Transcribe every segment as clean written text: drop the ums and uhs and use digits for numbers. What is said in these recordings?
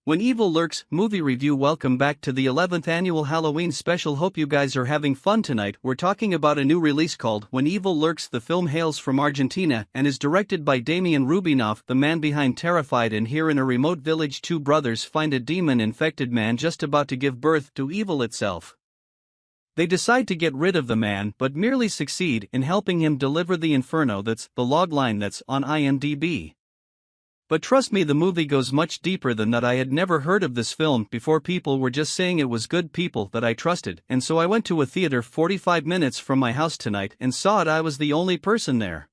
When Evil Lurks movie review. Welcome back to the 11th annual Halloween special. Hope you guys are having fun tonight. We're talking about a new release called When Evil Lurks. The film hails from Argentina and is directed by Damian Rubinoff, the man behind Terrified. And here in a remote village, two brothers find a demon-infected man just about to give birth to evil itself. They decide to get rid of the man but merely succeed in helping him deliver the inferno. That's the logline that's on IMDb. But trust me, the movie goes much deeper than that. I had never heard of this film before. People were just saying it was good, people that I trusted, and so I went to a theater 45 minutes from my house tonight and saw it. I was the only person there.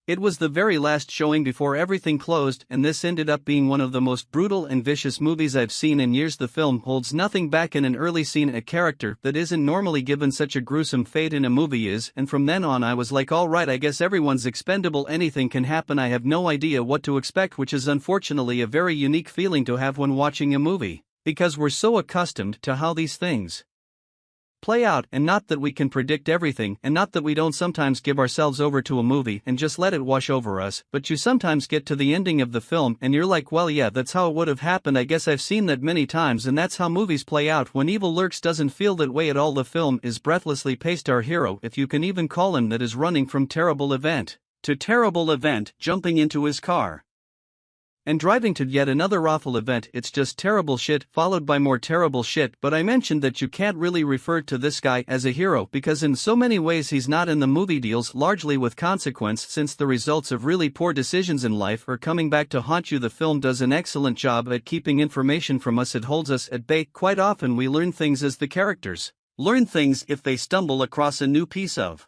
It was the very last showing before everything closed, and this ended up being one of the most brutal and vicious movies I've seen in years. The film holds nothing back. In an early scene, a character that isn't normally given such a gruesome fate in a movie is, and from then on I was like, alright, I guess everyone's expendable, anything can happen. I have no idea what to expect, which is unfortunately a very unique feeling to have when watching a movie, because we're so accustomed to how these things play out, and not that we can predict everything, and not that we don't sometimes give ourselves over to a movie and just let it wash over us, but you sometimes get to the ending of the film and you're like, well yeah, that's how it would have happened. I guess I've seen that many times, and that's how movies play out. When Evil Lurks doesn't feel that way at all. The film is breathlessly paced. Our hero, if you can even call him that, is running from terrible event to terrible event, jumping into his car and driving to yet another awful event. It's just terrible shit followed by more terrible shit. But I mentioned that you can't really refer to this guy as a hero because in so many ways he's not. In the movie deals largely with consequence, since the results of really poor decisions in life are coming back to haunt you. The film does an excellent job at keeping information from us. It holds us at bay. Quite often we learn things as the characters learn things if they stumble across a new piece of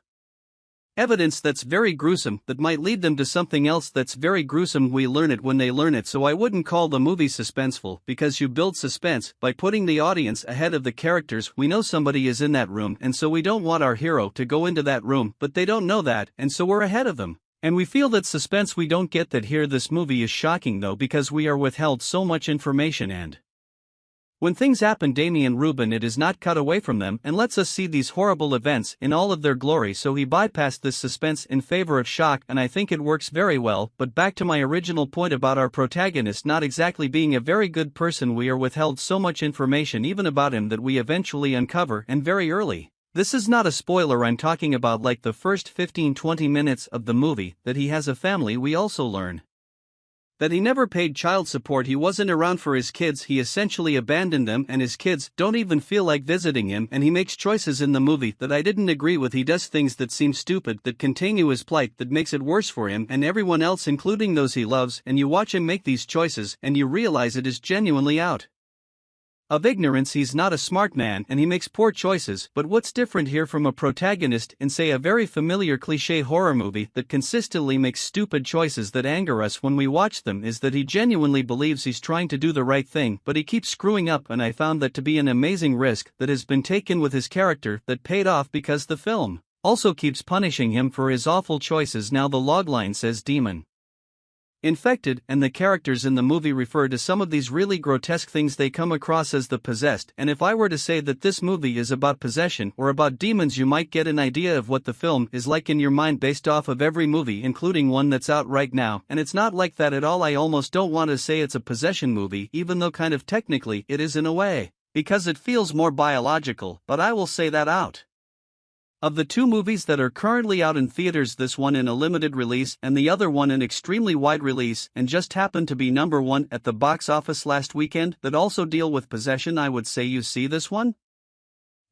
evidence that's very gruesome that might lead them to something else that's very gruesome. We learn it when they learn it. So I wouldn't call the movie suspenseful, because you build suspense by putting the audience ahead of the characters. We know somebody is in that room, and so we don't want our hero to go into that room, but they don't know that, and so we're ahead of them. And we feel that suspense. We don't get that here. This movie is shocking though, because we are withheld so much information, and when things happen, Damian Rubin, it is not cut away from them and lets us see these horrible events in all of their glory. So he bypassed this suspense in favor of shock, and I think it works very well. But back to my original point about our protagonist not exactly being a very good person. We are withheld so much information even about him that we eventually uncover, and very early. This is not a spoiler, I'm talking about like the first 15-20 minutes of the movie, that he has a family. We also learn that he never paid child support. He wasn't around for his kids. He essentially abandoned them, and his kids don't even feel like visiting him. And he makes choices in the movie that I didn't agree with. He does things that seem stupid, that continue his plight, that makes it worse for him and everyone else, including those he loves. And you watch him make these choices and you realize it is genuinely out of ignorance. He's not a smart man and he makes poor choices. But what's different here from a protagonist in, say, a very familiar cliché horror movie that consistently makes stupid choices that anger us when we watch them, is that he genuinely believes he's trying to do the right thing, but he keeps screwing up. And I found that to be an amazing risk that has been taken with his character that paid off, because the film also keeps punishing him for his awful choices. Now the logline says demon infected, and the characters in the movie refer to some of these really grotesque things they come across as the possessed. And if I were to say that this movie is about possession or about demons, you might get an idea of what the film is like in your mind based off of every movie, including one that's out right now, and it's not like that at all. I almost don't want to say it's a possession movie, even though kind of technically it is in a way, because it feels more biological, but I will say that out of the two movies that are currently out in theaters, this one in a limited release and the other one an extremely wide release, and just happened to be number one at the box office last weekend, that also deal with possession, I would say you see this one.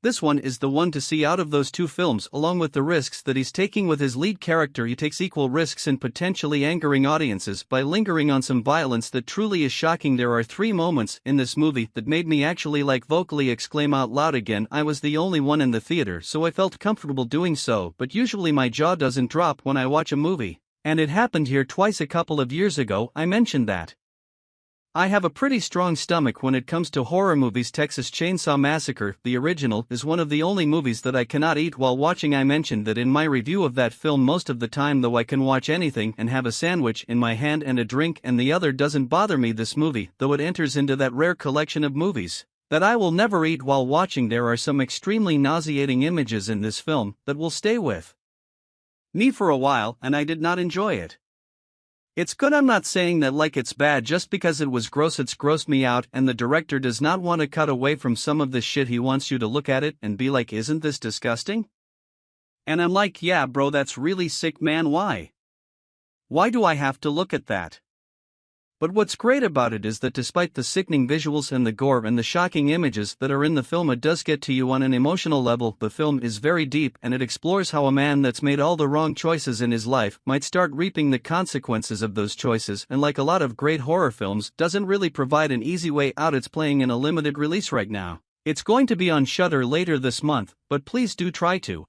This one is the one to see out of those two films, along with the risks that he's taking with his lead character. He takes equal risks in potentially angering audiences by lingering on some violence that truly is shocking. There are 3 moments in this movie that made me actually like vocally exclaim out loud. Again, I was the only one in the theater, so I felt comfortable doing so, but usually my jaw doesn't drop when I watch a movie, and it happened here twice. A couple of years ago I mentioned that I have a pretty strong stomach when it comes to horror movies. Texas Chainsaw Massacre, the original, is one of the only movies that I cannot eat while watching. I mentioned that in my review of that film. Most of the time though I can watch anything and have a sandwich in my hand and a drink, and the other doesn't bother me. This movie, though it enters into that rare collection of movies that I will never eat while watching. There are some extremely nauseating images in this film that will stay with me for a while, and I did not enjoy it. It's good. I'm not saying that like it's bad just because it was gross. It's grossed me out, and the director does not want to cut away from some of this shit. He wants you to look at it and be like, isn't this disgusting? And I'm like, yeah bro, that's really sick man. Why? Why do I have to look at that? But what's great about it is that despite the sickening visuals and the gore and the shocking images that are in the film, it does get to you on an emotional level. The film is very deep, and it explores how a man that's made all the wrong choices in his life might start reaping the consequences of those choices, and like a lot of great horror films, doesn't really provide an easy way out. It's playing in a limited release right now. It's going to be on Shudder later this month, but please do try to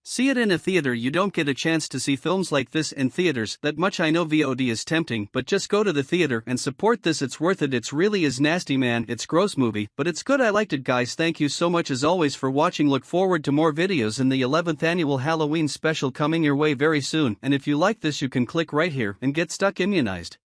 see it in a theater. You don't get a chance to see films like this in theaters that much. I know VOD is tempting, but just go to the theater and support this. It's worth it. It's really is nasty man. It's gross movie, but it's good. I liked it guys. Thank you so much as always for watching. Look forward to more videos in the 11th annual Halloween special coming your way very soon. And if you like this, you can click right here and get stuck immunized.